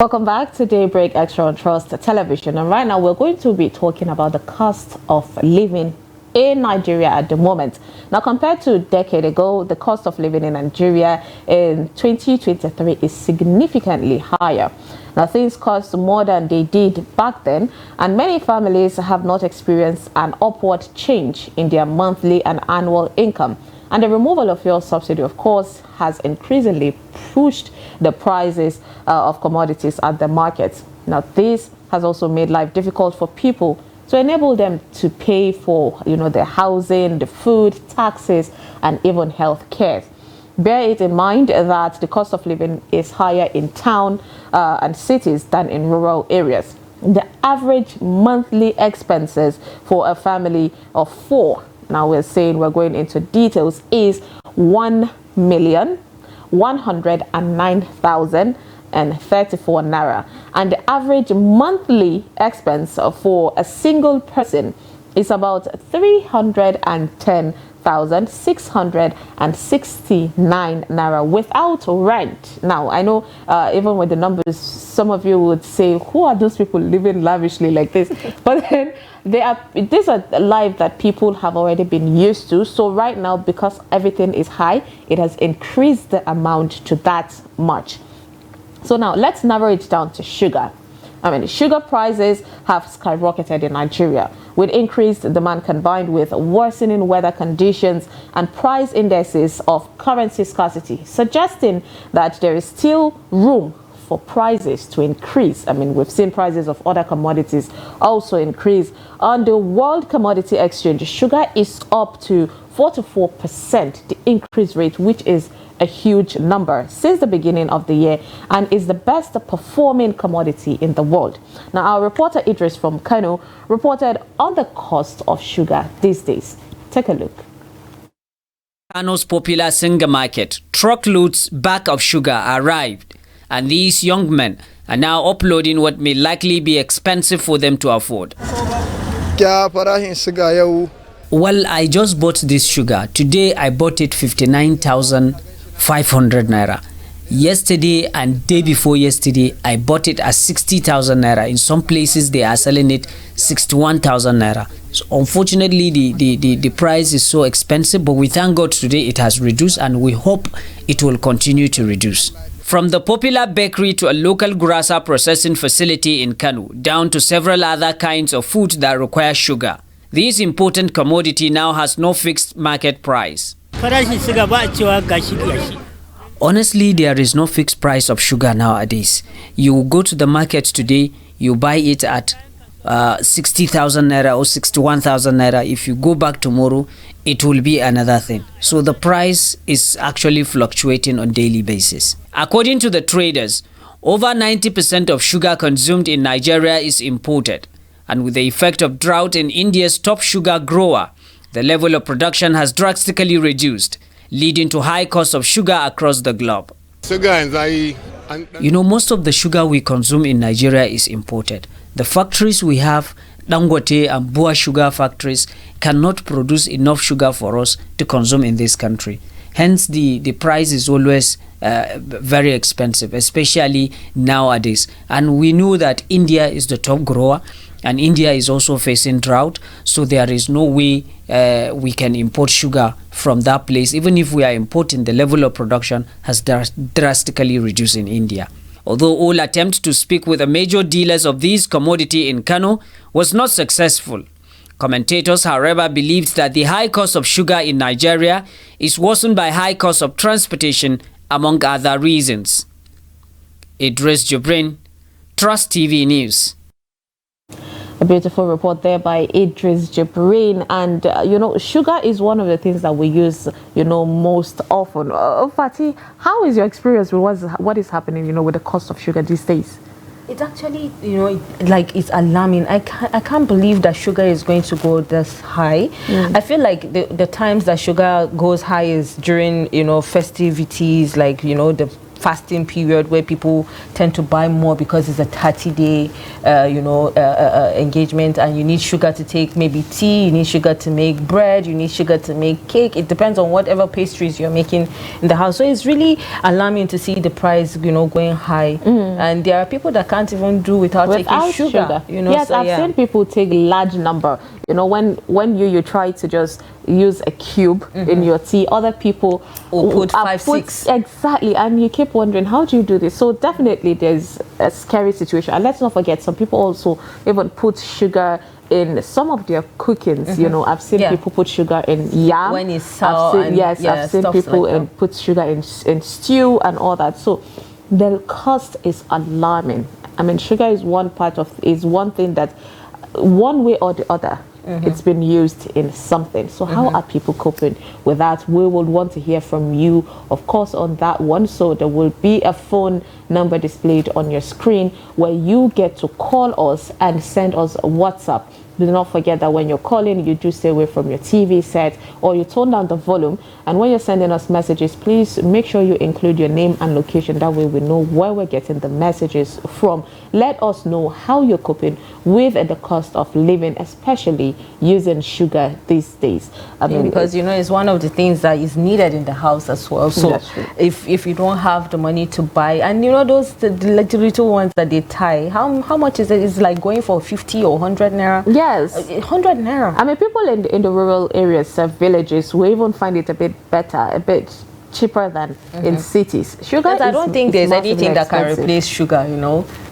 Welcome back to Daybreak Extra on Trust Television, and right now we're going to be talking about the cost of living in Nigeria at the moment. Now, compared to a decade ago, the cost of living in Nigeria in 2023 is significantly higher. Now, things cost more than they did back then, and many families have not experienced an upward change in their monthly and annual income. And the removal of fuel subsidy, of course, has increasingly pushed the prices of commodities at the market. Now, this has also made life difficult for people to enable them to pay for, their housing, the food, taxes, and even health care. Bear it in mind that the cost of living is higher in town and cities than in rural areas. The average monthly expenses for a family of four, now we're going into details, is 1,109,034 naira, and the average monthly expense for a single person is about 310,669 naira without rent. Now, I know even with the numbers, some of you would say, who are those people living lavishly like this? But then this is a life that people have already been used to. So right now, because everything is high, it has increased the amount to that much. So now let's narrow it down to sugar. Sugar prices have skyrocketed in Nigeria with increased demand combined with worsening weather conditions and price indices of currency scarcity, suggesting that there is still room for prices to increase. We've seen prices of other commodities also increase. On the World Commodity Exchange, sugar is up to 44%, the increase rate, which is a huge number since the beginning of the year, and is the best performing commodity in the world. Now, our reporter Idris from Kano reported on the cost of sugar these days. Take a look. Kano's popular Singa market, truckloads back of sugar arrived, and these young men are now uploading what may likely be expensive for them to afford. Well, I just bought this sugar. Today I bought it 59,500 naira. Yesterday and day before yesterday, I bought it at 60,000 naira. In some places, they are selling it 61,000 naira. So unfortunately, the price is so expensive, but we thank God today it has reduced, and we hope it will continue to reduce. From the popular bakery to a local gurasa processing facility in Kano, down to several other kinds of food that require sugar, this important commodity now has no fixed market price. Honestly, there is no fixed price of sugar nowadays. You go to the market today, you buy it at 60,000 naira or 61,000 naira. If you go back tomorrow, it will be another thing. So the price is actually fluctuating on a daily basis. According to the traders, over 90% of sugar consumed in Nigeria is imported. And with the effect of drought in India's top sugar grower, the level of production has drastically reduced, leading to high cost of sugar across the globe. Most of the sugar we consume in Nigeria is imported. The factories we have, Dangote and Bua sugar factories, cannot produce enough sugar for us to consume in this country. Hence, the price is always very expensive, especially nowadays. And we know that India is the top grower, and India is also facing drought, so there is no way we can import sugar from that place. Even if we are importing, the level of production has drastically reduced in India. Although all attempts to speak with the major dealers of these commodity in Kano was not successful, commentators, however, believed that the high cost of sugar in Nigeria is worsened by high cost of transportation, among other reasons. Idris Jibrin, Trust TV News. A beautiful report there by Idris Jibrin. And, sugar is one of the things that we use, most often. Fatih, how is your experience with what is happening, with the cost of sugar these days? It's actually, it's alarming. I can't believe that sugar is going to go this high. I feel like the times that sugar goes high is during, festivities, like, the fasting period where people tend to buy more because it's a 30-day engagement, and you need sugar to take maybe tea, you need sugar to make bread, you need sugar to make cake. It depends on whatever pastries you're making in the house. So it's really alarming to see the price going high, and there are people that can't even do without taking sugar. Yes, I've seen people take large number. When you try to just use a cube in your tea, other people will put 5, 6. Exactly, and you keep wondering, how do you do this? So definitely there's a scary situation. And let's not forget, some people also even put sugar in some of their cookings. I've seen people put sugar in yam when it's sour. I've seen people like put sugar in stew and all that. So the cost is alarming. I mean, sugar is one thing that one way or the other it's been used in something. So how are people coping with that? We would want to hear from you, of course, on that one. So there will be a phone number displayed on your screen where you get to call us and send us a WhatsApp. Do not forget that when you're calling, you do stay away from your TV set, or you tone down the volume. And when you're sending us messages, please make sure you include your name and location. That way we know where we're getting the messages from. Let us know how you're coping with the cost of living, especially using sugar these days. I mean, because it's one of the things that is needed in the house as well. So if you don't have the money to buy, and those the little ones that they tie, how much is it? It's like going for 50 or 100 naira. Yes, 100 naira. I mean, people in the rural areas, villages, will even find it a bit better, a bit cheaper than in cities. Sugar I don't think there's anything that can replace sugar,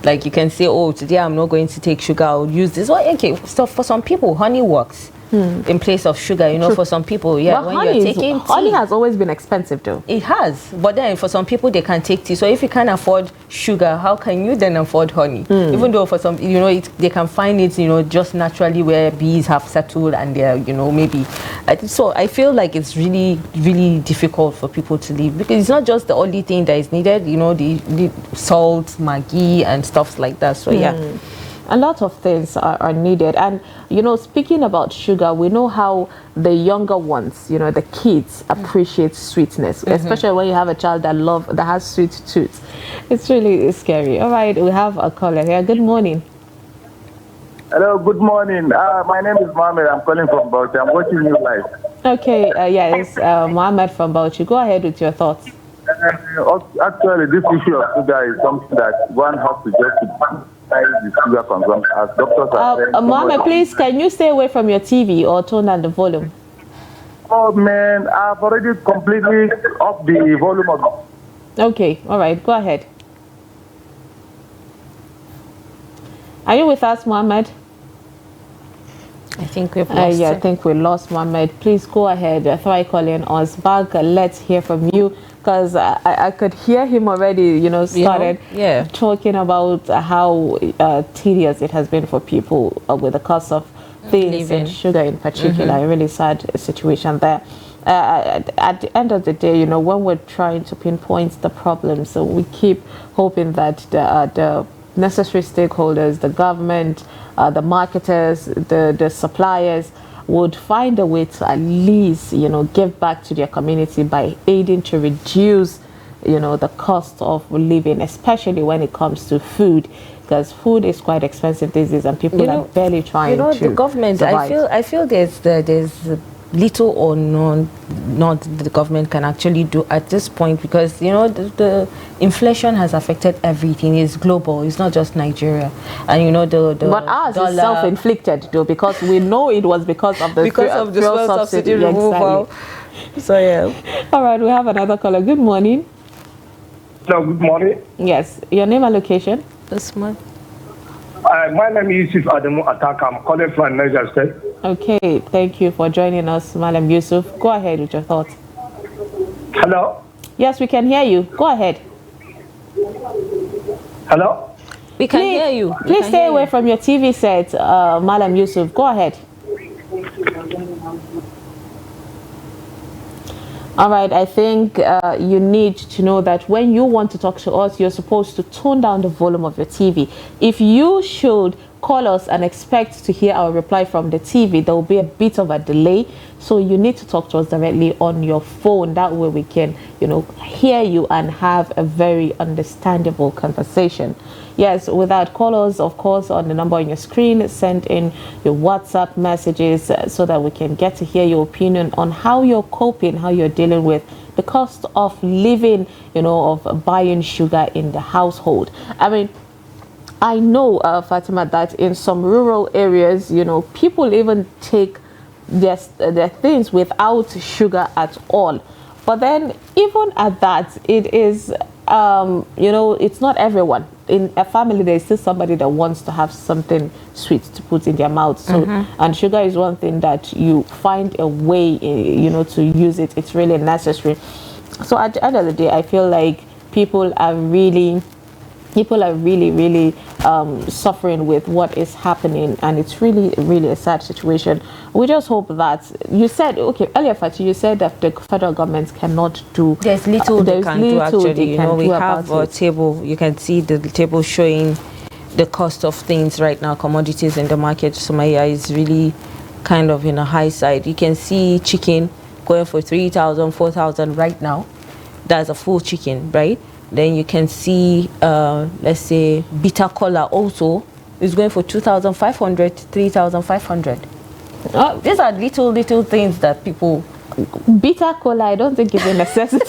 like you can say, oh, today I'm not going to take sugar, I'll use this. Well, okay, so for some people honey works in place of sugar, for some people, but when you're taking tea, honey has always been expensive though. It has, but then for some people they can take tea. So if you can't afford sugar, how can you then afford honey? Even though for some, they can find it, just naturally where bees have settled and they're, maybe. So I feel like it's really, really difficult for people to live, because it's not just the only thing that is needed, the salt, Maggi and stuff like that. So a lot of things are needed. And speaking about sugar, we know how the younger ones, the kids appreciate sweetness, especially when you have a child that has sweet tooth. It's really scary. All right, we have a caller here. Good morning. Hello, good morning. My name is Mohammed. I'm calling from Bauchi. I'm watching you live. Okay, yes, Mohammed from Bauchi. Go ahead with your thoughts. Actually, this issue of sugar is something that one has to just the sugar consumption, as doctors are saying. Mohammed, please, can you stay away from your TV or tone down the volume? Oh man, I've already completely off the volume of. Okay, all right, go ahead. Are you with us, Mohammed? I think we've lost I think we lost Mohammed. Please go ahead, try calling us back. Let's hear from you, because I could hear him already, started talking about how tedious it has been for people with the cost of things and sugar in particular. A really sad situation there. At the end of the day, when we're trying to pinpoint the problem, so we keep hoping that the necessary stakeholders, the government, the marketers, the suppliers would find a way to at least, give back to their community by aiding to reduce, the cost of living, especially when it comes to food, because food is quite expensive these days and people are barely trying to the government survive. I feel there's little or none not the government can actually do at this point, because the inflation has affected everything. It's global, it's not just Nigeria. And but ours is self-inflicted though, because we know it was because of the fuel subsidy removal. So all right, we have another caller. Good morning. Hello, good morning. Yes, your name and location? This month. My name is Yusuf Adamu Ataka. I'm calling from Niger State. Okay, thank you for joining us, Malam Yusuf. Go ahead with your thoughts. Hello? Yes, we can hear you. Go ahead. Hello? We can hear you. Please stay away from your TV set, Malam Yusuf. Go ahead. All right, I think you need to know that when you want to talk to us, you're supposed to tone down the volume of your TV. If you should call us and expect to hear our reply from the TV, there will be a bit of a delay. So you need to talk to us directly on your phone. That way we can, hear you and have a very understandable conversation. Yes, without callers, of course, on the number on your screen, send in your WhatsApp messages so that we can get to hear your opinion on how you're coping, how you're dealing with the cost of living, of buying sugar in the household. I mean, I know, Fatima, that in some rural areas, people even take their things without sugar at all. But then even at that, it is, it's not everyone. In a family, there's still somebody that wants to have something sweet to put in their mouth. So, and sugar is one thing that you find a way, to use it. It's really necessary. So at the end of the day, I feel like people are really suffering with what is happening, and it's really a sad situation. We just hope that you said earlier, Fati, you said that the federal government cannot do. There's little they can do actually. We have a table. You can see the table showing the cost of things right now. Commodities in the market, Somalia is really kind of in a high side. You can see chicken going for 3,000, 4,000 right now. That's a full chicken, right? Then you can see, let's say, bitter cola also is going for 2,500, 3,500. These are little things that people... Bitter cola, I don't think is a necessity.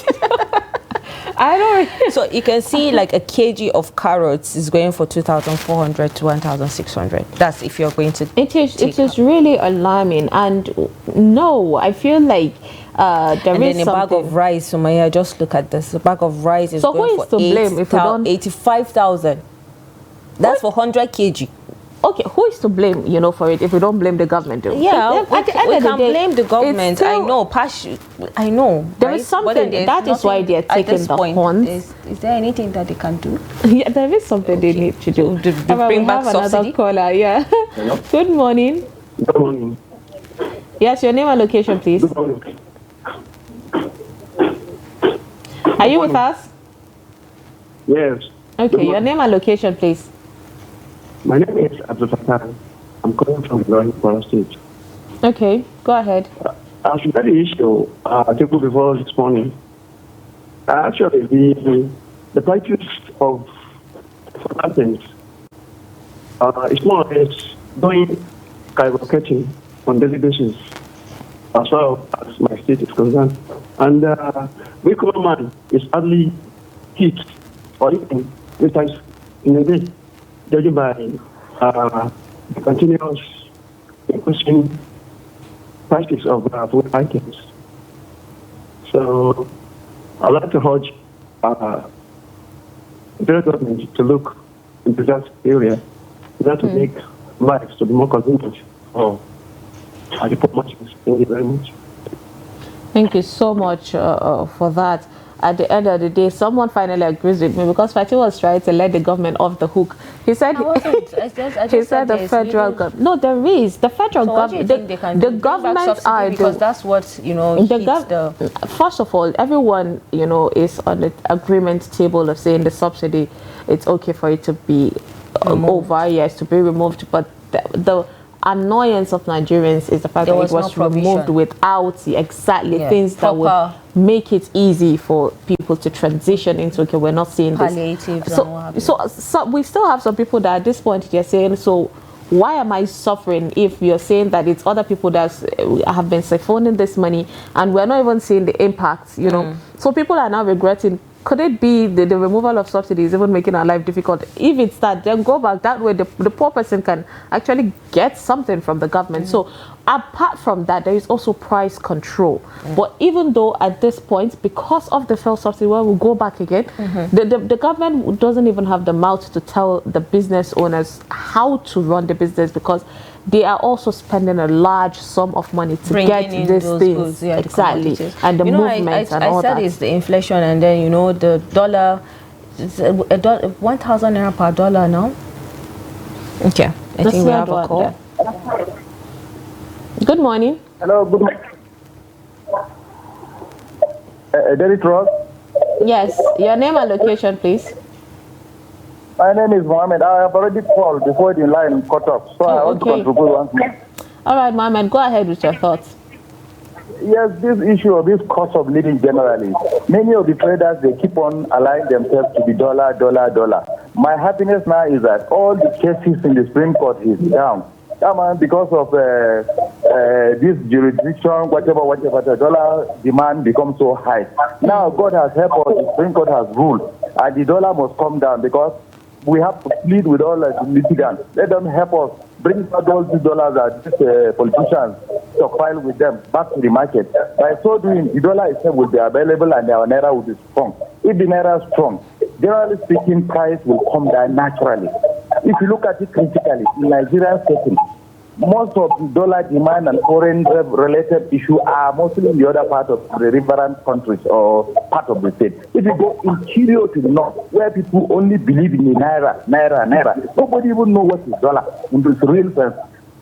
I don't... So you can see like a kg of carrots is going for 2,400 to 1,600. That's if you're going to... It is really alarming. And no, I feel like there is something... a bag of rice, Sumaya, just look at this. A bag of rice is going for 85,000. That's for 100 kg. Okay, who is to blame, for it if we don't blame the government? Though? Yeah, we can blame the government. I know. There is something, that is why they are taking the horns. Is there anything that they can do? Yeah, there is something they need to do. Bring back subsidy? Another caller, yeah. Good morning. Good morning. Yes, your name and location, please. Good morning. Are you with us? Yes. Okay, your name and location, please. My name is Abdul Fattah. I'm calling from Kwara State. Okay, go ahead. As you the issue, table before this morning, actually the prices of items is more or less going skyrocketing on daily basis, as well as my state is concerned. And we common man is hardly hit or eating 3 times in a day, judging by the continuous increasing prices of food items. So I'd like to urge the government to look into that area, that to make lives to be more convenient for the poor masses. Thank you very much. Thank you so much for that. At the end of the day, someone finally agrees with me, because Fatih was trying to let the government off the hook. He said, he said the federal government. No, there is the federal government. The government are because that's what First of all, everyone is on the agreement table of saying the subsidy. It's okay for it to be over, yes, to be removed, but the annoyance of Nigerians is the fact that it was removed without things that would make it easy for people to transition into, okay, we're not seeing palliatives. So we still have some people that at this point they're saying, so why am I suffering if you're saying that it's other people that have been siphoning this money and we're not even seeing the impact, So people are now regretting. Could it be the removal of subsidies even making our life difficult? If it's that, then go back that way. The poor person can actually get something from the government. So apart from that, there is also price control. But even though at this point, because of the failed subsidy, well, we'll go back again, the government doesn't even have the mouth to tell the business owners how to run the business, because they are also spending a large sum of money to get these things. Exactly. And the movement and all that. I said it's the inflation, and then, the dollar, 1,000 naira per dollar now. Okay. I think we have a call. Good morning. Hello, good morning. Derek Ross? Yes. Your name and location, please. My name is Mohammed. I have already called before the line cut off, so I want to contribute once more. All right, Mohammed, go ahead with your thoughts. Yes, this issue of this cost of living generally, many of the traders, they keep on aligning themselves to the dollar. My happiness now is that all the cases in the Supreme Court is down. Because of this jurisdiction, whatever, the dollar demand becomes so high. Now God has helped us, the Supreme Court has ruled, and the dollar must come down because we have to plead with all the litigants. Let them help us bring out all these dollars that these politicians stockpile with them back to the market. By so doing, the dollar itself will be available and our naira will be strong. If the naira is strong, generally speaking, price will come down naturally. If you look at it critically, in Nigerian setting, most of the dollar demand and foreign related issues are mostly in the other part of the riverine countries or part of the state. If you go interior to the north, where people only believe in the naira, nobody even know what is dollar in the real sense.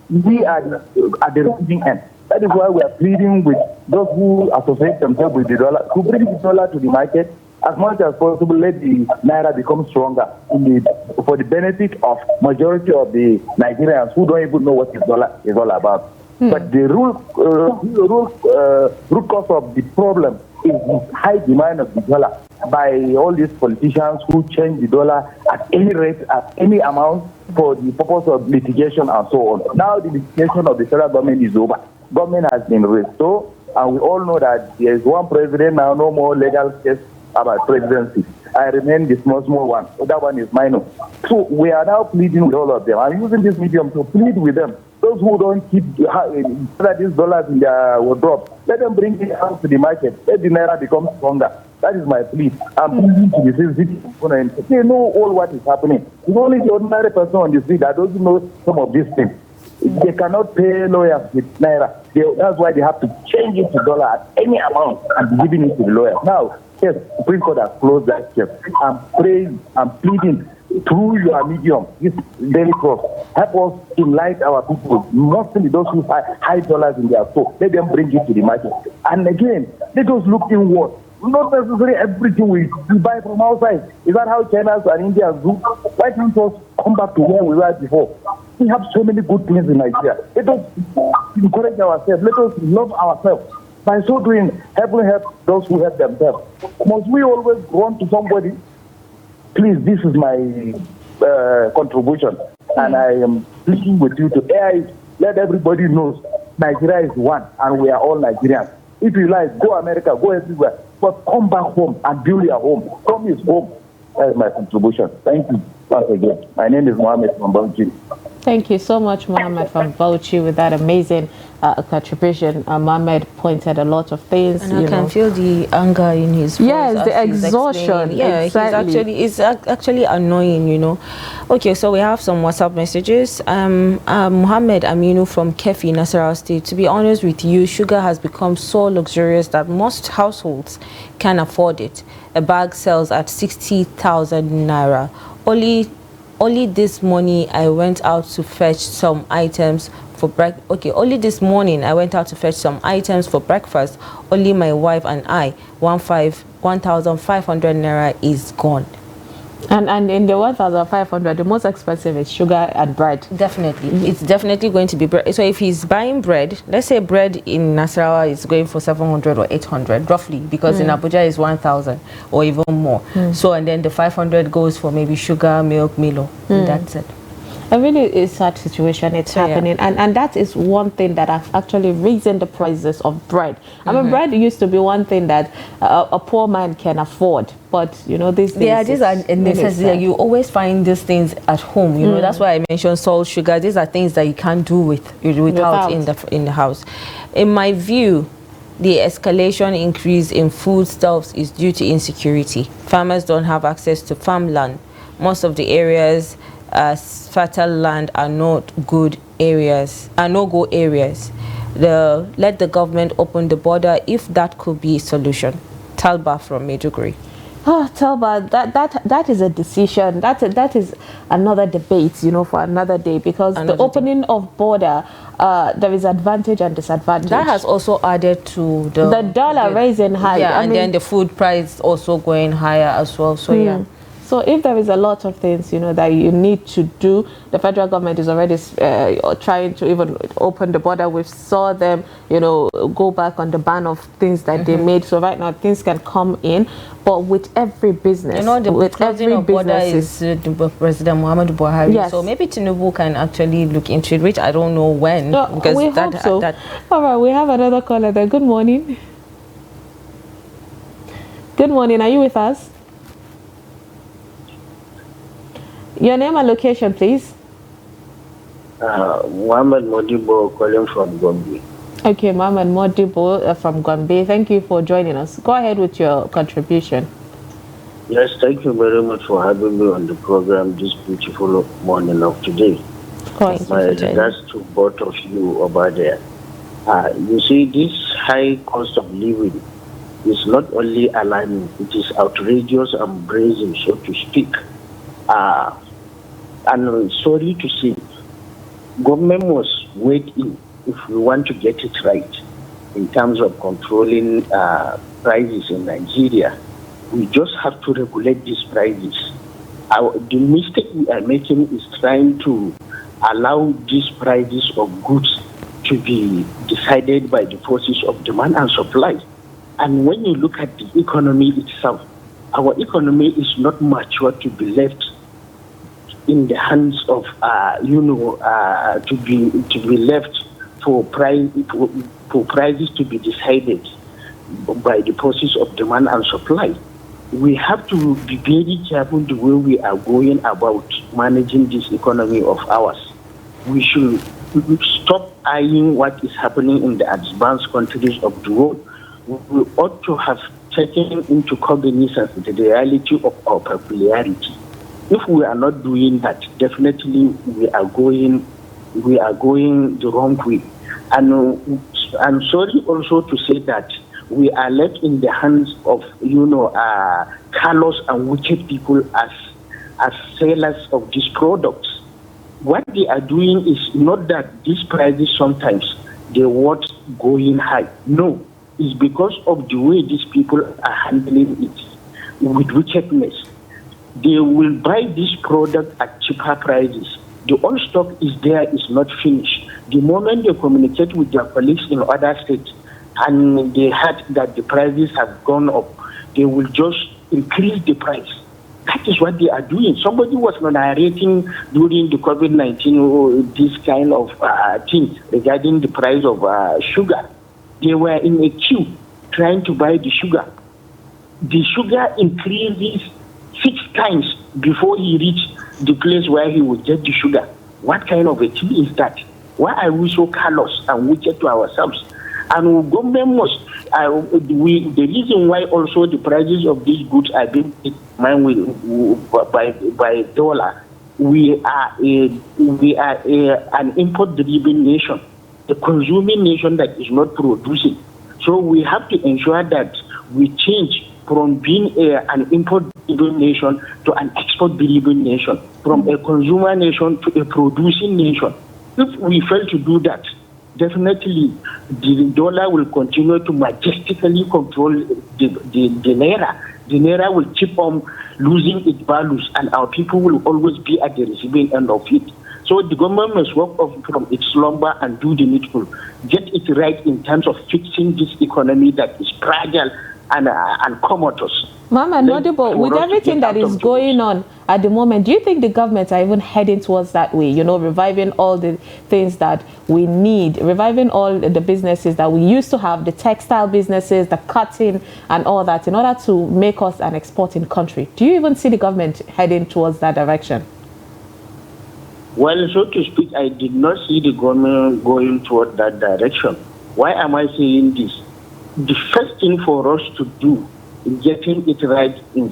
We are at the receiving end. That is why we are pleading with those who associate themselves with the dollar to bring the dollar to the market as much as possible. Let the naira become stronger for the benefit of majority of the Nigerians who don't even know what the dollar is all about. But the root cause of the problem is the high demand of the dollar by all these politicians who change the dollar at any rate, at any amount for the purpose of litigation and so on. Now the litigation of the federal government is over. Government has been restored, and we all know that there is one president now, no more legal case about presidency. I remain the small one. That one is minor. So we are now pleading with all of them. I'm using this medium to plead with them. Those who don't keep these dollars in their wardrobe, let them bring it out to the market. Let the naira become stronger. That is my plea. I'm pleading to the citizens. They know all what is happening. It's only the ordinary person on the street that doesn't know some of these things. They cannot pay lawyers with naira. That's why they have to change it to dollar at any amount and be giving it to the lawyers. Now, yes, the Supreme Court has closed that case. I'm praying, I'm pleading through your medium, this daily cross. Help us enlighten our people, mostly those who hide dollars in their store. Let them bring it to the market. And again, let us look inward. Not necessarily everything we buy from outside. Is that how China and India do? Why can't us come back to where we were before? We have so many good things in Nigeria. Let us encourage ourselves. Let us love ourselves. By so doing, help those who help themselves. Must we always run to somebody? Please, this is my contribution. And I am pleading with you to let everybody know Nigeria is one and we are all Nigerians. If you like, go America, go everywhere. But come back home and build your home. Home is home. That is my contribution. Thank you once again. My name is Mohammed from Bauchi. Thank you so much, Mohammed from Bauchi, with that amazing contribution. Mohammed pointed a lot of things. And I can feel the anger in his voice. Yes, the exhaustion. Yeah, exactly. It's actually annoying, you know. Okay, so we have some WhatsApp messages. Mohammed Aminu from Kefi, Nasarawa State. To be honest with you, sugar has become so luxurious that most households can afford it. A bag sells at 60,000 naira. Only this morning I went out to fetch some items for breakfast. Okay, only this morning I went out to fetch some items for breakfast. Only my wife and I, 1,500 naira is gone. And in the 1,500, the most expensive is sugar and bread. Definitely. It's definitely going to be bread. So if he's buying bread, let's say bread in Nasarawa is going for 700 or 800, roughly, because in Abuja is 1,000 or even more. So, and then the 500 goes for maybe sugar, milk, Milo. That's it. A really sad situation it's happening, and that is one thing that has actually risen the prices of bread. I mean, bread used to be one thing that a poor man can afford, but you know, these days these are necessary. You always find these things at home, you know. That's why I mentioned salt, sugar. These are things that you can't do without in the house. In my view, the escalation increase in foodstuffs is due to insecurity. Farmers don't have access to farmland. Most of the areas as fertile land are not good areas, no-go areas. Let the government open the border if that could be a solution. Talba from Maiduguri. Oh, Talba, that is a decision. That is another debate, you know, for another day, because the opening of border, there is advantage and disadvantage. That has also added to the dollar rising high. Yeah, and then the food price also going higher as well. So yeah. So if there is a lot of things, that you need to do, the federal government is already trying to even open the border. We saw them, go back on the ban of things that they made. So right now things can come in, but with every business, the closing of border is President Muhammadu Buhari. Yes. So maybe Tinubu can actually look into it, which I don't know when. No, because we hope so. All right, we have another caller there. Good morning. Good morning. Are you with us? Your name and location, please. Mohammed Modibo calling from Gombe. Okay, Mohammed Modibo from Gombe. Thank you for joining us. Go ahead with your contribution. Yes, thank you very much for having me on the program this beautiful morning of today. My regards to both of you over there. You see, this high cost of living is not only alarming, it is outrageous and brazen, so to speak. And sorry to say, government must wait in if we want to get it right in terms of controlling prices in Nigeria. We just have to regulate these prices. The mistake we are making is trying to allow these prices of goods to be decided by the forces of demand and supply. And when you look at the economy itself, our economy is not mature to be left in the hands of, to be left for prices to be decided by the forces of demand and supply. We have to be very careful the way we are going about managing this economy of ours. We should stop eyeing what is happening in the advanced countries of the world. We ought to have taken into cognizance the reality of our popularity. If we are not doing that, definitely we are going the wrong way. And I'm sorry also to say that we are left in the hands of callous and wicked people as sellers of these products. What they are doing is not that these prices sometimes they worth going high. No, it's because of the way these people are handling it with wickedness. They will buy this product at cheaper prices. The old stock is there, is not finished. The moment they communicate with their colleagues in other states and they heard that the prices have gone up, they will just increase the price. That is what they are doing. Somebody was narrating during the COVID-19 this kind of thing regarding the price of sugar. They were in a queue trying to buy the sugar. The sugar increases 6 times before he reached the place where he would get the sugar. What kind of a thing is that? Why are we so callous and wicked to ourselves? And government must, the reason why also the prices of these goods are being determined by dollar, we are an import-driven nation, a consuming nation that is not producing. So we have to ensure that we change from being an import-driven nation to an export-driven nation, from a consumer nation to a producing nation. If we fail to do that, definitely the dollar will continue to majestically control the naira. The naira will keep on losing its values, and our people will always be at the receiving end of it. So the government must wake up from its slumber and do the needful. Get it right in terms of fixing this economy that is fragile and comatose. Mama Nodibo, with everything that is going on at the moment, do you think the government are even heading towards that way? Reviving all the things that we need, reviving all the businesses that we used to have, the textile businesses, the cotton and all that, in order to make us an exporting country. Do you even see the government heading towards that direction? Well, so to speak, I did not see the government going toward that direction. Why am I saying this? The first thing for us to do in getting it right in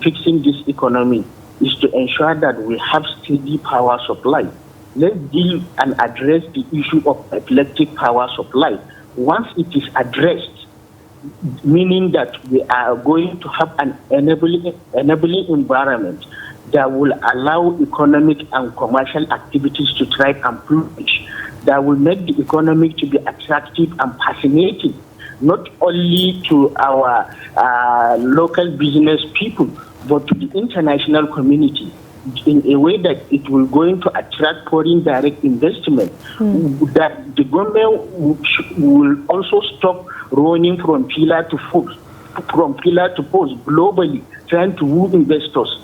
fixing this economy is to ensure that we have steady power supply. Let's deal and address the issue of electric power supply. Once it is addressed, meaning that we are going to have an enabling environment that will allow economic and commercial activities to thrive and flourish, that will make the economy to be attractive and fascinating, not only to our local business people, but to the international community in a way that it will going to attract foreign direct investment, that the government will also stop running from pillar to post globally, trying to woo investors.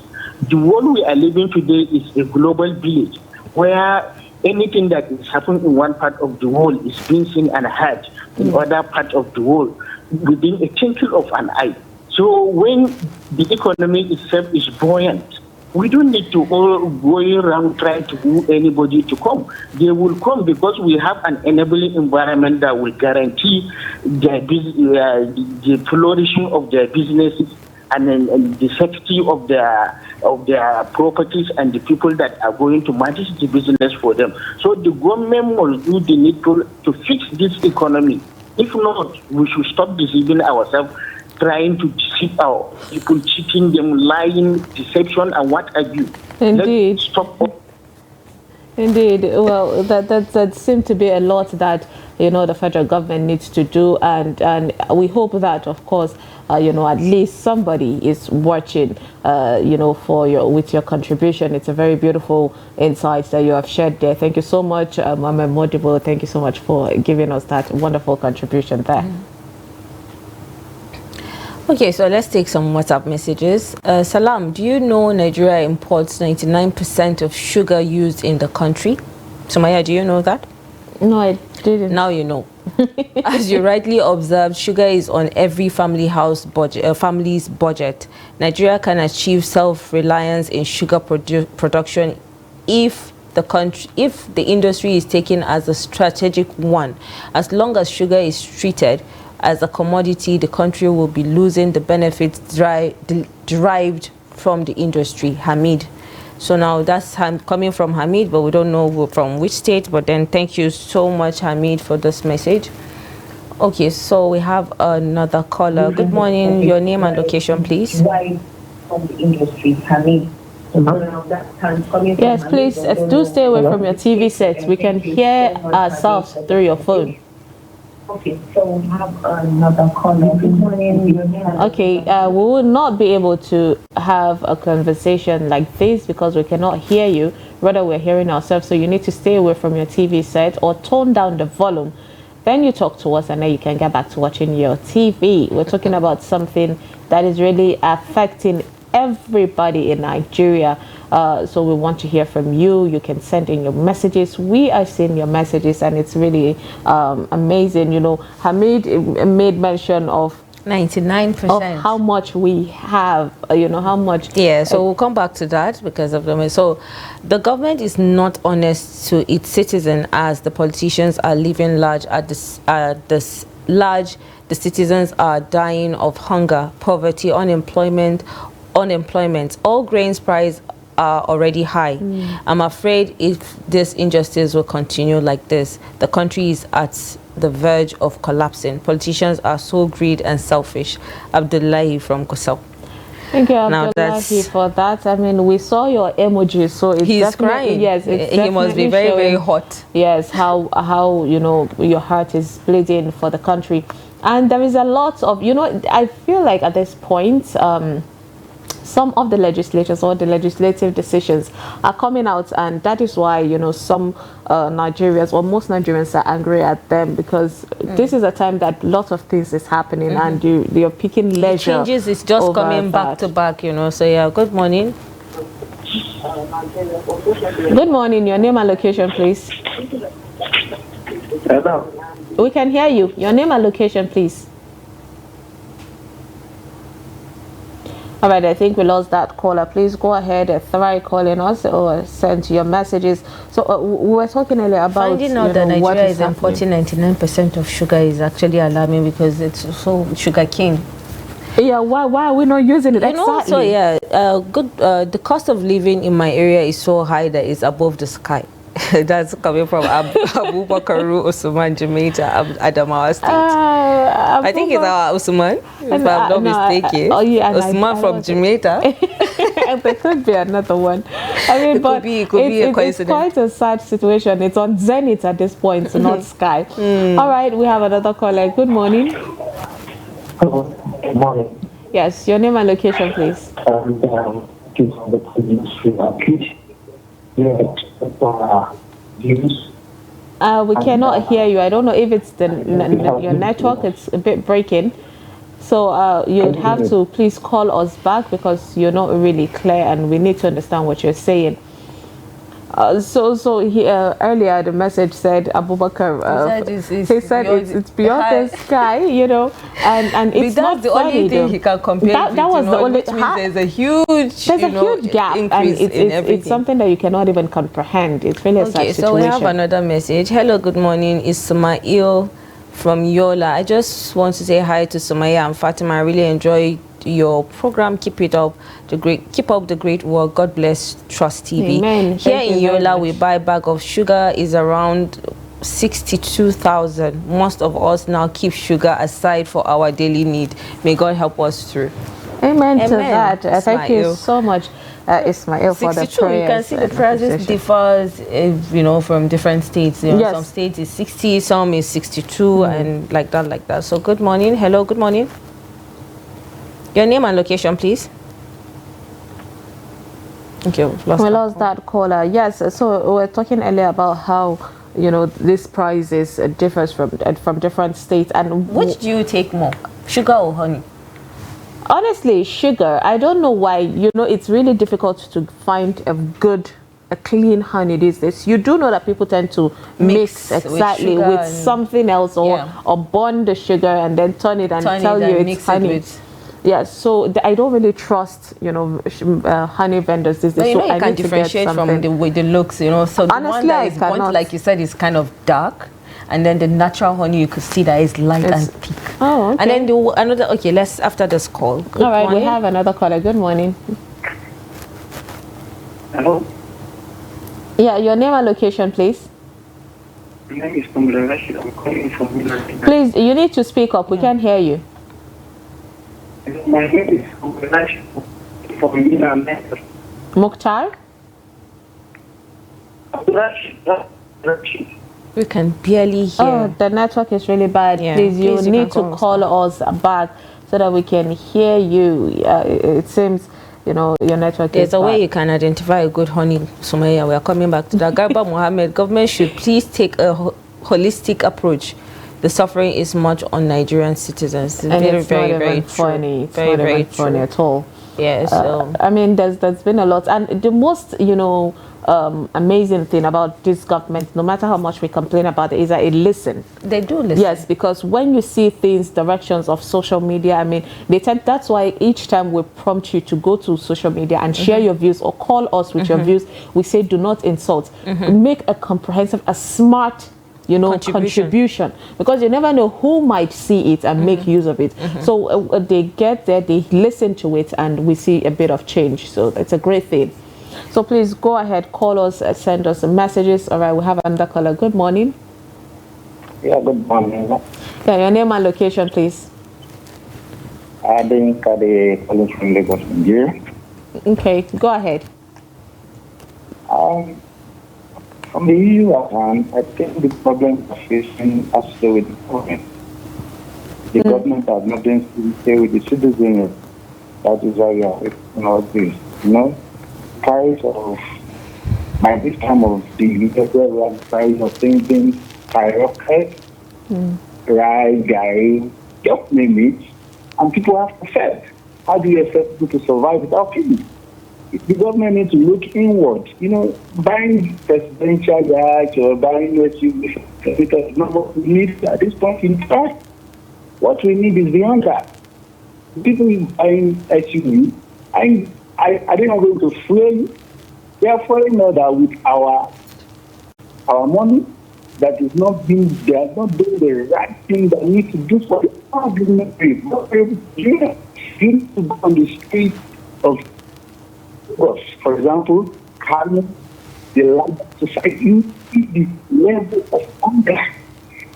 The world we are living today is a global village where anything that is happening in one part of the world is being seen and heard in other parts of the world within a twinkle of an eye. So when the economy itself is buoyant, we don't need to all go around trying to woo anybody to come. They will come because we have an enabling environment that will guarantee the flourishing of their businesses and the safety of their properties and the people that are going to manage the business for them. So the government must do the needful to fix this economy. If not, we should stop deceiving ourselves, trying to deceive our people, cheating them, lying, deception, and what have you. Indeed. Let's stop. Indeed. Well, that seems to be a lot that the federal government needs to do, and we hope that, of course, at least somebody is watching, with your contribution. It's a very beautiful insight that you have shared there. Thank you so much, Mama Modibo. Thank you so much for giving us that wonderful contribution there. Okay, so let's take some WhatsApp messages. Salam, do you know Nigeria imports 99% of sugar used in the country? Sumaya, do you know that? No, I didn't. Now you know. As you rightly observed, sugar is on every family's budget. Nigeria can achieve self-reliance in sugar production if the industry is taken as a strategic one. As long as sugar is treated as a commodity, the country will be losing the benefits derived from the industry. Hamid. So now that's coming from Hamid, but we don't know from which state. But then thank you so much, Hamid, for this message. Okay, so we have another caller. Good morning. Your name and location, please. From the industry, Hamid. Yes, please do stay away from your TV sets. We can hear ourselves through your phone. Okay, so we have another caller. Good morning. Okay, we will not be able to have a conversation like this because we cannot hear you. Rather, we're hearing ourselves. So you need to stay away from your TV set or tone down the volume. Then you talk to us and then you can get back to watching your TV. We're talking about something that is really affecting everybody in Nigeria. So we want to hear from you. You can send in your messages. We are seeing your messages and it's really amazing. Hamid made mention of 99% of how much we have, how much. Yeah, so we'll come back to that because of them. So the government is not honest to its citizens as the politicians are living large at this large. The citizens are dying of hunger, poverty, unemployment. All grains price are already high. I'm afraid if this injustice will continue like this, the country is at the verge of collapsing. Politicians are so greedy and selfish. Abdullahi from Gusau. Thank you, Abdullahi, for that. I mean, we saw your emojis, so it's he's crying. Yes, he must be very, very hot. Yes, how your heart is bleeding for the country, and there is a lot of I feel like at this point, some of the legislators or the legislative decisions are coming out, and that is why some Nigerians or most Nigerians are angry at them because this is a time that lots of things is happening and you're picking leisure. The changes is just coming back to back, So yeah, good morning. Good morning. Your name and location, please. Hello. We can hear you. Your name and location, please. All right, I think we lost that caller. Please go ahead and try calling us or send your messages. So we were talking earlier about finding out that Nigeria is importing 99% of sugar is actually alarming because it's so sugar cane. Yeah, why are we not using it? Exactly. So yeah, the cost of living in my area is so high that it's above the sky. That's coming from Abubakar Usman Jamaica, Adamawa State. I think it's our Usman, if I'm not mistaken. Usman from Jamaica. There could be another one. I mean, it could be a coincidence. It's quite a sad situation. It's on Zenith at this point, so not Sky. All right, we have another caller. Good morning. Good morning. Yes, your name and location, please. We cannot hear you. I don't know if it's your network. It's a bit breaking. So you'd have to please call us back because you're not really clear and we need to understand what you're saying. Earlier the message said Abubakar. He said it's beyond the sky, you know, and it's not the funny, only thing though. he can compare. That was the only. Which means there's a huge gap, and it's something that you cannot even comprehend. It's really a sad situation. So we have another message. Hello, good morning. It's Ismail from Yola. I just want to say hi to Sumaya and Fatima. I really enjoy your program. Keep it up. Keep up the great work. God bless Trust TV. Amen. Here in Yola, we buy a bag of sugar is around 62,000. Most of us now keep sugar aside for our daily need. May God help us through. Amen to that. Thank you so much, Ismail, for the prayers. You can see the prices differs, from different states. Yes. Some states is 60, some is 62, and like that. So good morning. Hello, good morning. Your name and location, please. Thank you. We lost that caller. Yes. So we were talking earlier about how this prices differs from different states, and which do you take more, sugar or honey? Honestly, sugar. I don't know why. It's really difficult to find a clean honey these days. You do know that people tend to mix exactly with something else or burn the sugar and then turn it and tell you it's honey. Yes, so I don't really trust, honey vendors these days. But so you can differentiate from the way the looks, So the honestly, one that is burnt, like you said, is kind of dark. And then the natural honey, you could see that is light and thick. Oh, okay. And then let's after this call. Good All right, morning. We have another caller. Good morning. Hello? Yeah, your name and location, please. My name is Rashid. I'm calling from Milan. Please, you need to speak up. We can't hear you. My name is Rashid from Milan. Mukhtar? Rashid. We can barely hear. Oh, the network is really bad. Yeah. Please, you need to call us back so that we can hear you. It seems, your network There's is a bad. way you can identify a good honey, Sumaya. We are coming back to that. Garba Mohammed, government should please take a holistic approach. The suffering is much on Nigerian citizens. And it's very funny. It's not very funny at all. Yeah, so I mean, there's been a lot, and the most amazing thing about this government, no matter how much we complain about it, is that it listens. They do listen. Yes, because when you see things, directions of social media, I mean, that's why each time we prompt you to go to social media and share your views or call us with your views, we say do not insult. Make a comprehensive, a smart contribution, because you never know who might see it and make use of it. So they get there, they listen to it, and we see a bit of change. So it's a great thing. So please go ahead, call us, send us messages. All right, we have another caller. Good morning. Yeah, good morning. Yeah, your name and location, please. I think the calling from Lagos, Nigeria. Okay, go ahead. From the EU, I think the problem we're facing has to do with the government. The government has nothing to say with the citizens. That is why we are facing all this. Price of, by this time of the year, the price of things skyrocket, rice, gari, just name it, and people have to fed. How do you expect people to survive without food? The government needs to look inward. Buying presidential yachts or buying SUVs is not what we need at this point in time. What we need is beyond that. People buying SUV, I didn't going to fuel you. They are following order with our money that is not being, they are not doing the right thing that we need to do for the ordinary. You need to go on the street of, for example, Kano, the land society, you see the level of hunger.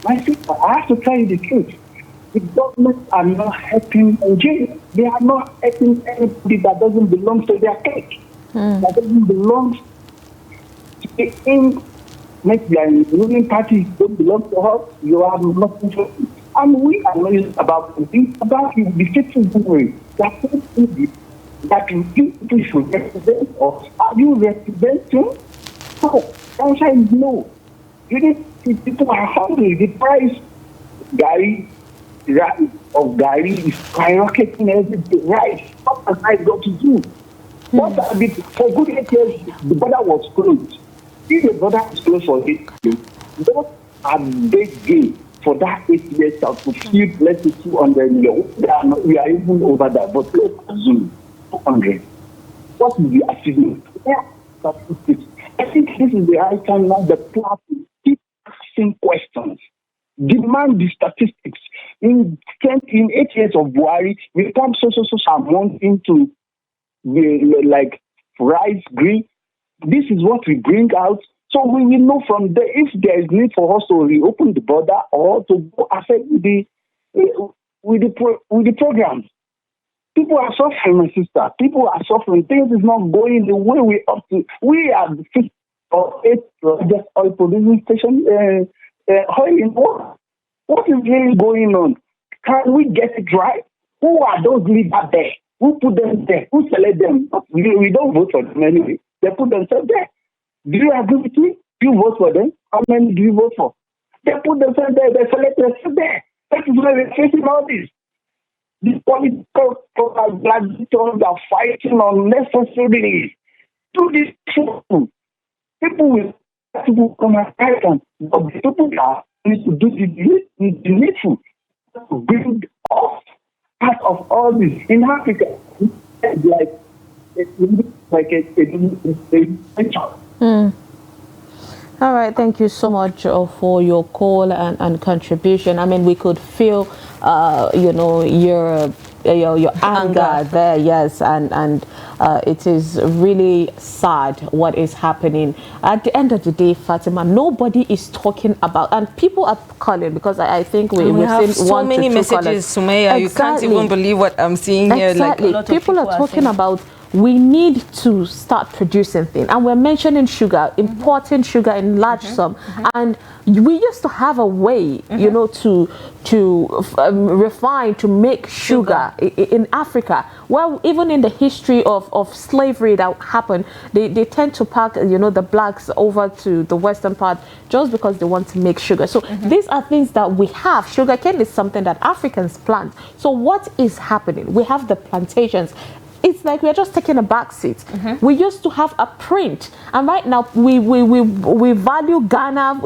My sister, I have to tell you the truth. The government are not helping Nigeria. They are not helping anybody that doesn't belong to their cake. That doesn't belong to the aim. Maybe the ruling party don't belong to us. You are nothing to it. And we are not about it's about the citizenry that people should represent us. Are you representing? No. The answer is no. People are hungry. The price of Gary is skyrocketing every day. Right. What have I got to do? What are the, for good 8 years, the border was closed. If the border is closed for 8 years, what are they gain for that 8 years to feed, let's say, 200 million? We are even over that, but let's assume 200. What is the achievement? Yeah, statistics. I think this is the high time now the platform keep asking questions. Demand the statistics. In 8 years of Buhari, we come so amount into like rice, green. This is what we bring out. So we will know from there if there is need for us to reopen the border or to go ahead with the program. People are suffering, my sister. People are suffering. Things is not going the way we ought to. We are the fifth or eighth largest oil producing station oil in the world. What is really going on? Can we get it right? Who are those leaders there? Who put them there? Who select them? We don't vote for them anyway. They put themselves there. Do you agree with me? Do you vote for them? How many do you vote for? They put themselves there. They select themselves there. That is why we're facing all this. The political gladiators are fighting unnecessarily. Do this people. People come and fight them. But the people that need to do the needful to bring us out of all this. In Africa, it's like a All right, thank you so much for your call and contribution. I mean, we could feel, your anger there, yes, and it is really sad what is happening. At the end of the day, Fatima, nobody is talking about, and people are calling because I think we've have seen so many messages, Sumaya. Exactly. You can't even believe what I'm seeing here. Exactly. Like a lot of people are talking saying about we need to start producing things, and we're mentioning sugar, importing sugar in large sum, and we used to have a way, to refine, to make sugar in Africa. Well, even in the history of slavery that happened, they tend to pack, the blacks over to the western part just because they want to make sugar. So these are things that we have. Sugarcane is something that Africans plant. So what is happening? We have the plantations. It's like we're just taking a back seat. We used to have a print, and right now we value Ghana,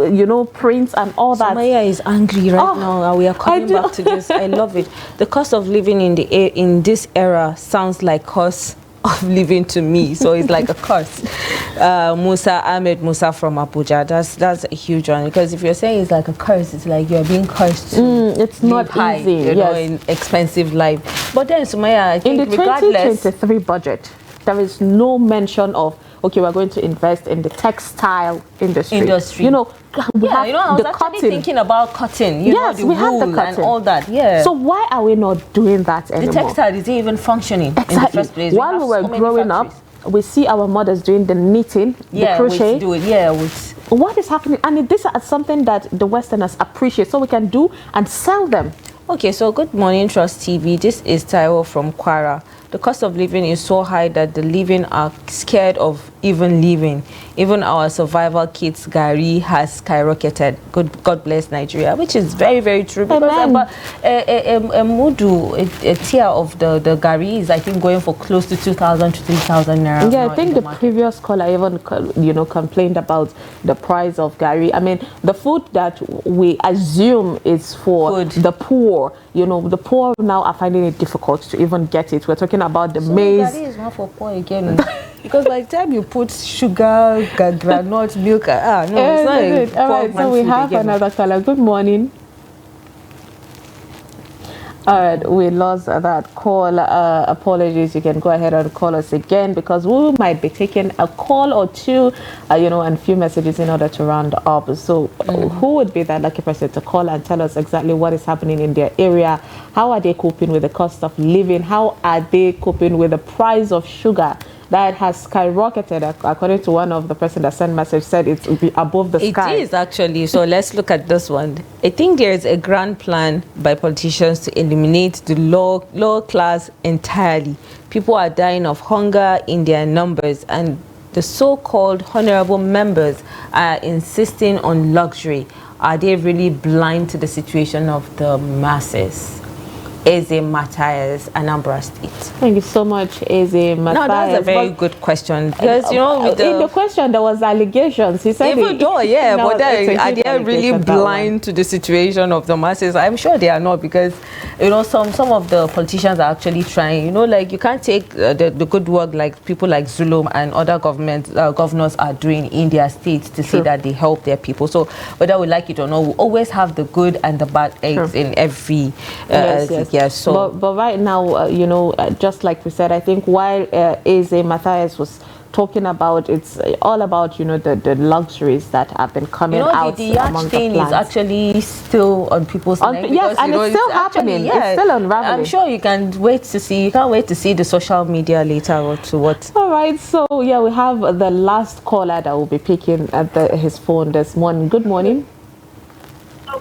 prints and all that. Sumaya is angry right now. We are coming back to this. I love it. The cost of living in this era sounds like cost of living to me, so it's like a curse. Ahmed Musa from Abuja, that's a huge one, because if you're saying it's like a curse, it's like you're being cursed to it's not high, easy, in expensive life. But then, Sumaya, I think in the 2023 budget, there is no mention of, okay, we're going to invest in the textile industry. We have I was the actually cotton. Thinking about cotton. Yes, we have the cotton and all that. Yeah. So why are we not doing that anymore? The textile is even functioning in the first place. While we were growing up, we see our mothers doing the knitting, the crochet. What is happening? And this is something that the Westerners appreciate, so we can do and sell them. Okay, so good morning, Trust TV. This is Taiwo from Kwara. The cost of living is so high that the living are scared of even living. Even our survival kits, Gary, has skyrocketed. God bless Nigeria, which is very, very true. Because a tier of the Gary is, I think, going for close to 2,000 to 3,000 naira. Yeah, I think the previous caller even, complained about the price of Gary. I mean, the food that we assume is for the poor, the poor now are finding it difficult to even get it. We're talking about the maize. Gary is not for poor again. Because by the time you put sugar, granite, milk, no, it's not. All right, so we have another caller. Good morning. All right, we lost that call. Apologies. You can go ahead and call us again, because we might be taking a call or two, and a few messages in order to round up. So who would be that lucky person to call and tell us exactly what is happening in their area? How are they coping with the cost of living? How are they coping with the price of sugar that has skyrocketed, according to one of the person that sent message, said it will be above the sky. It is actually. So let's look at this one. I think there is a grand plan by politicians to eliminate the lower class entirely. People are dying of hunger in their numbers, and the so-called honorable members are insisting on luxury. Are they really blind to the situation of the masses? Eze Matthias, Anambra State. Thank you so much, Eze Matthias. No, that's a very good question. Because, you know, with in the question, there was allegations. He said even though, yeah, no, but then, are they really allegation, blind to the situation of the masses? I'm sure they are not, because, you know, some of the politicians are actually trying. You know, like, you can't take the good work like people like Zulum and other governors are doing in their states to say that they help their people. So whether we like it or not, we always have the good and the bad eggs in every yes. So but right now, you know, just like we said, I think while Eze Matthias was talking about, it's all about, you know, the luxuries that have been coming out. The yacht thing is actually still on people's neck. Yes, and it's still happening. It's still unraveling. I'm sure you can't wait to see the social media later or to what. All right, so yeah, we have the last caller that will be picking at his phone this morning. Good morning.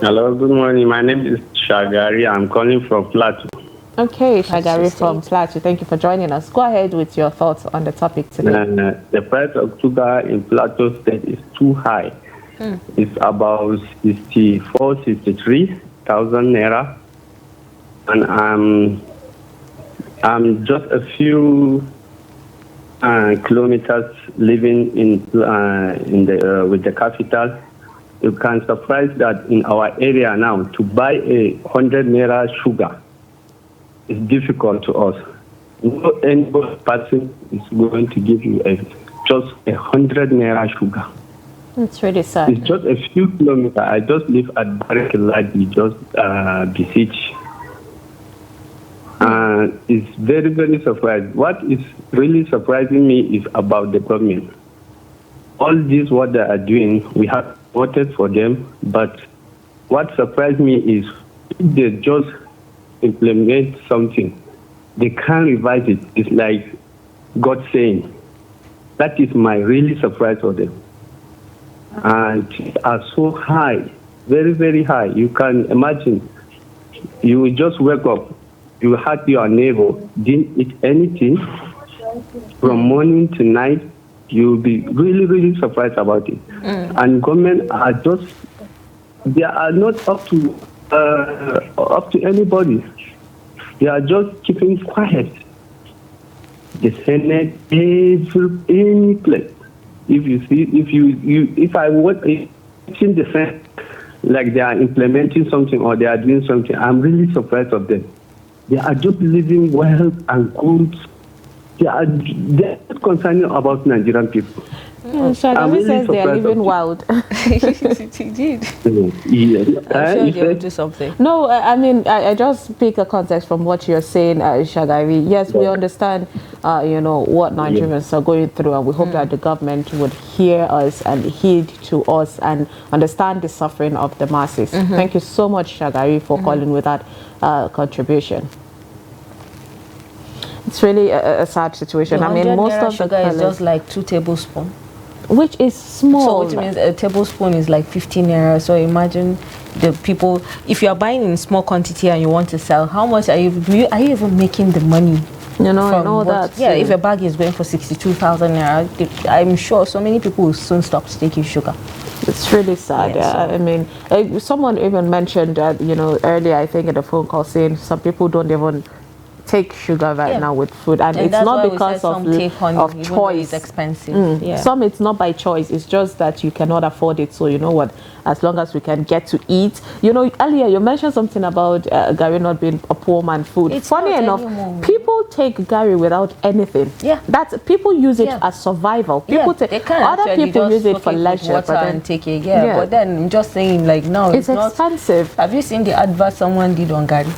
Hello, good morning. My name is Shagari. I'm calling from Plateau. Okay, Shagari from Plateau. Thank you for joining us. Go ahead with your thoughts on the topic today. The price of sugar in Plateau State is too high. It's about 63,000 naira. And I'm just a few kilometers living with the capital. You can surprise that in our area now, to buy 100 naira sugar is difficult to us. No any person is going to give you just 100 naira sugar. It's really sad. It's just a few kilometers. I just live at Baraki, just beseech. And it's very, very surprising. What is really surprising me is about the government. All this, what they are doing, we have voted for them, but what surprised me is if they just implement something, they can't revise it. It's like God saying. That is my really surprise for them. And they are so high, very, very high. You can imagine, you will just wake up, you had your neighbor, didn't eat anything from morning to night. You'll be really, really surprised about it. And government are just, they are not up to anybody. They are just keeping quiet. The Senate, any place. If you see, if I was in the Senate, like they are implementing something or they are doing something, I'm really surprised of them. They are just living well and good. They're not concerned about Nigerian people. Shagari says they are living wild. He did. Yes. I'm sure they will do something. No, I mean, I just pick a context from what you're saying, Shagari. Yes, we understand, you know, what Nigerians are going through, and we hope that the government would hear us and heed to us and understand the suffering of the masses. Thank you so much, Shagari, for calling with that contribution. It's really a sad situation. I mean, most of the sugar is just like 2 tablespoons. Which is small. So which means a tablespoon is like 15 naira. So imagine the people, if you are buying in small quantity and you want to sell, how much are you even making the money? You know, and all that. Yeah, if a bag is going for 62,000 naira, I'm sure so many people will soon stop taking sugar. It's really sad. I mean, someone even mentioned that, you know, earlier, I think in the phone call, saying some people don't even take sugar right now with food, and it's not because of choice. It's expensive. Some it's not by choice, it's just that you cannot afford it. So you know what, as long as we can get to eat, you know, earlier you mentioned something about Gary not being a poor man food. It's funny enough, people take Gary without anything. That's, people use it as survival. People take, other people use it for leisure, but then take it. But then I'm just saying, like, now it's expensive. Have you seen the advert someone did on Gary?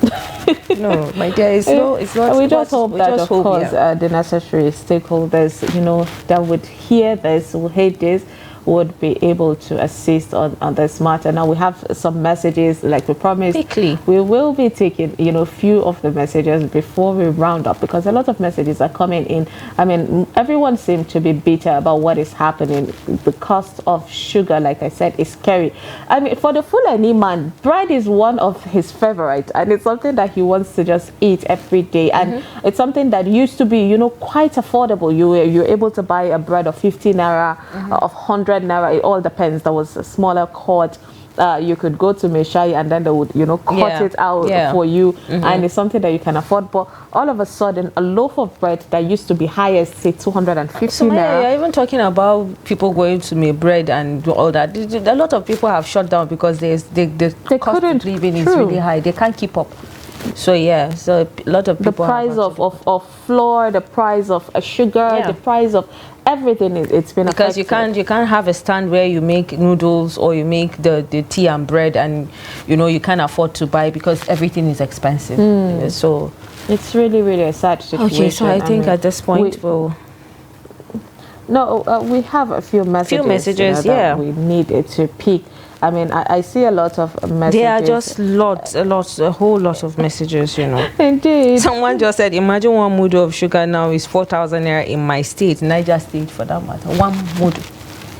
No, my dear, it's not. We just hope that, of course, the necessary stakeholders, you know, that would hear this, will hate this, would be able to assist on this matter. Now we have some messages, like we promised. Quickly. We will be taking, you know, few of the messages before we round up, because a lot of messages are coming in. I mean, everyone seems to be bitter about what is happening. The cost of sugar, like I said, is scary. I mean, for the Fulani man, bread is one of his favorite, and it's something that he wants to just eat every day. And it's something that used to be, you know, quite affordable. You're able to buy a bread of 50 naira, of 100 naira. It all depends. There was a smaller quart. You could go to Meshai and then they would, you know, cut it out for you, and it's something that you can afford. But all of a sudden, a loaf of bread that used to be highest, say 250 so naira. you're even talking about people going to make bread and do all that. A lot of people have shut down because the cost of living is really high. They can't keep up. So yeah, so a lot of people. The price of flour, the price of sugar, the price of everything, it's been because affected. you can't have a stand where you make noodles or you make the tea and bread, and you know you can't afford to buy because everything is expensive. So it's really a sad situation. Okay, so I think at this point we have a few messages, that we needed to pick. I mean, I see a lot of messages. There are just a whole lot of messages, you know. Indeed. Someone just said, imagine one mudu of sugar now is 4,000 naira in my state, Niger State for that matter. One mudu.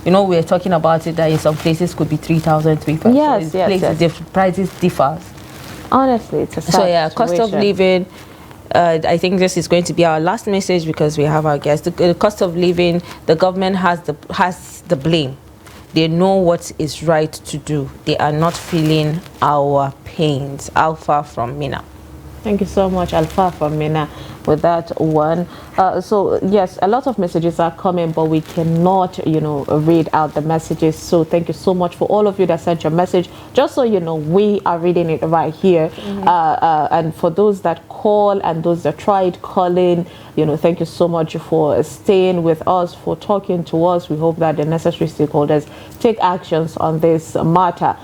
You know, we're talking about it that in some places could be 3,000, 3,500. Yes, so the prices differ. Honestly, it's a sad situation. Cost of living. I think this is going to be our last message because we have our guests. The cost of living, the government has the blame. They know what is right to do. They are not feeling our pains. Alpha from Mina. Thank you so much, Alpha from Mina, with that one. So yes, a lot of messages are coming, but we cannot, you know, read out the messages. So thank you so much for all of you that sent your message. Just so you know, we are reading it right here. And for those that call and those that tried calling, you know, thank you so much for staying with us, for talking to us. We hope that the necessary stakeholders take actions on this matter.